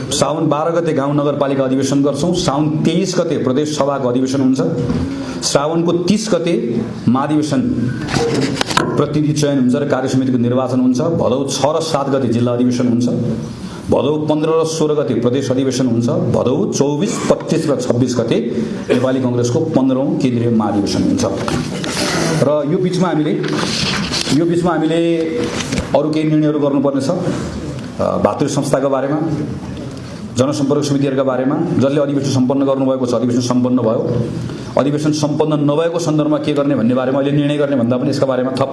साउन 12 गते गाउँ नगरपालिका अधिवेशन गर्छौं। साउन 23 गते प्रदेश सभाको अधिवेशन हुन्छ। श्रावणको 30 गते महाधिवेशन प्रतिनिधि चयन हुन्छ र कार्यसमितिको निर्वाचन हुन्छ। भदौ 6 र 7 गते जिल्ला अधिवेशन हुन्छ। भदौ 15 र 16 गते प्रदेश अधिवेशन हुन्छ। भदौ 24, 25 र 26 गते नेपाली कांग्रेसको 15औं केन्द्रीय महाधिवेशन हुन्छ। र यो बीचमा हामीले अरु केही निर्णयहरू गर्नुपर्ने छ। भातृ संस्थाको बारेमा, जनसम्पर्क समितिहरूका बारेमा, जसले अधिवेशन सम्पन्न गर्नुभएको छ अधिवेशन सम्पन्न भयो। अधिवेशन सम्पन्न नभएको सन्दर्भमा के गर्ने भन्ने बारेमा अहिले निर्णय गर्ने भन्दा पनि यसका बारेमा थप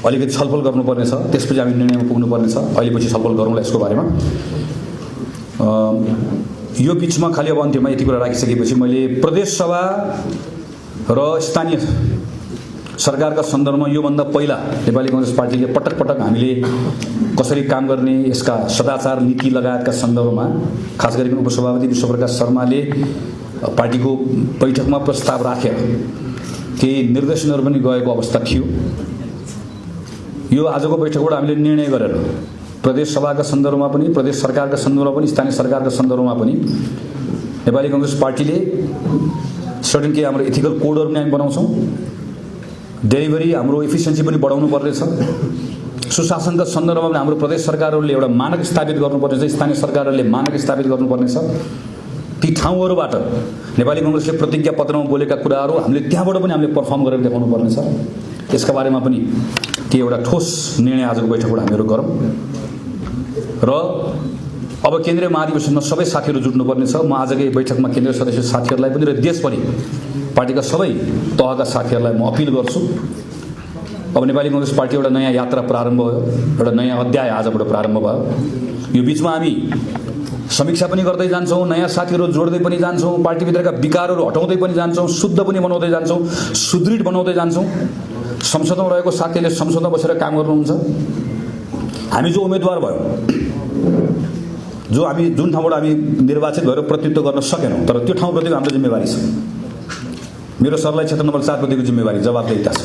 अलिकति छलफल गर्नुपर्ने छ। त्यसपछि हामी निर्णयमा पुग्नुपर्ने छ। अहिलेपछि छलफल गरौँला यसको बारेमा। यो बीचमा खाली अब अन्त्यमा यति कुरा राखिसकेपछि मैले प्रदेश सभा र स्थानीय सरकारका सन्दर्भमा योभन्दा पहिला नेपाली कांग्रेस पार्टीले पटक पटक हामीले कसरी काम गर्ने, यसका सदाचार नीति लगायतका सन्दर्भमा खास गरी उपसभापति विश्वप्रकाश शर्माले पार्टीको बैठकमा प्रस्ताव राखेर केही निर्देशनहरू पनि गएको अवस्था थियो। यो आजको बैठकबाट हामीले निर्णय गरेर प्रदेश सभाका सन्दर्भमा पनि, प्रदेश सरकारका सन्दर्भमा पनि, स्थानीय सरकारका सन्दर्भमा पनि नेपाली कांग्रेस पार्टीले सर्टेन केही हाम्रो एथिकल कोडहरू पनि हामी बनाउँछौँ। डेलिभरी हाम्रो एफिसिएन्सी पनि बढाउनु पर्नेछ। सुशासनका सन्दर्भमा पनि हाम्रो प्रदेश सरकारहरूले एउटा मानक स्थापित गर्नुपर्नेछ। स्थानीय सरकारहरूले मानक स्थापित गर्नुपर्नेछ। ती ठाउँहरूबाट नेपाली कांग्रेसले प्रतिज्ञा पत्रमा बोलेका कुराहरू हामीले त्यहाँबाट पनि हामीले पर्फर्म गरेर देखाउनु पर्नेछ। यसका बारेमा पनि के एउटा ठोस निर्णय आजको बैठकबाट हामीहरू गरौँ। र अब केन्द्रीय महाधिवेशनमा सबै साथीहरू जुट्नुपर्ने छ। म आजकै बैठकमा केन्द्रीय सदस्य साथीहरूलाई पनि र देशभरि पार्टीका सबै तहका साथीहरूलाई म अपिल गर्छु। अब नेपाली कांग्रेस पार्टी एउटा नयाँ यात्रा प्रारम्भ भयो, एउटा नयाँ अध्याय आजबाट प्रारम्भ भयो। यो बीचमा हामी समीक्षा पनि गर्दै जान्छौँ, नयाँ साथीहरू जोड्दै पनि जान्छौँ, पार्टीभित्रका विकारहरू हटाउँदै पनि जान्छौँ, शुद्ध पनि बनाउँदै जान्छौँ, सुदृढ बनाउँदै जान्छौँ। संसदमा रहेको साथीले संसदमा बसेर काम गर्नुहुन्छ। हामी जो उम्मेदवार भयो, हामी जुन ठाउँबाट हामी निर्वाचित भएर प्रतिनिधित्व गर्न सकेनौँ, तर त्यो ठाउँप्रतिको हाम्रो जिम्मेवारी छ। मेरो सर्लाही क्षेत्र नम्बर 4 प्रतिको जिम्मेवारी, जवाबदेहिता छ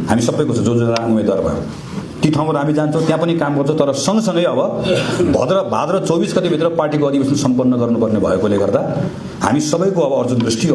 हामी सबैको छ। जो उम्मेदवार भयो ती ठाउँबाट हामी जान्छौँ, त्यहाँ पनि काम गर्छौँ। तर सँगसँगै अब भाद्र 24 गतिभित्र पार्टीको अधिवेशन सम्पन्न गर्नुपर्ने भएकोले गर्दा हामी सबैको अब अर्जुन दृष्टि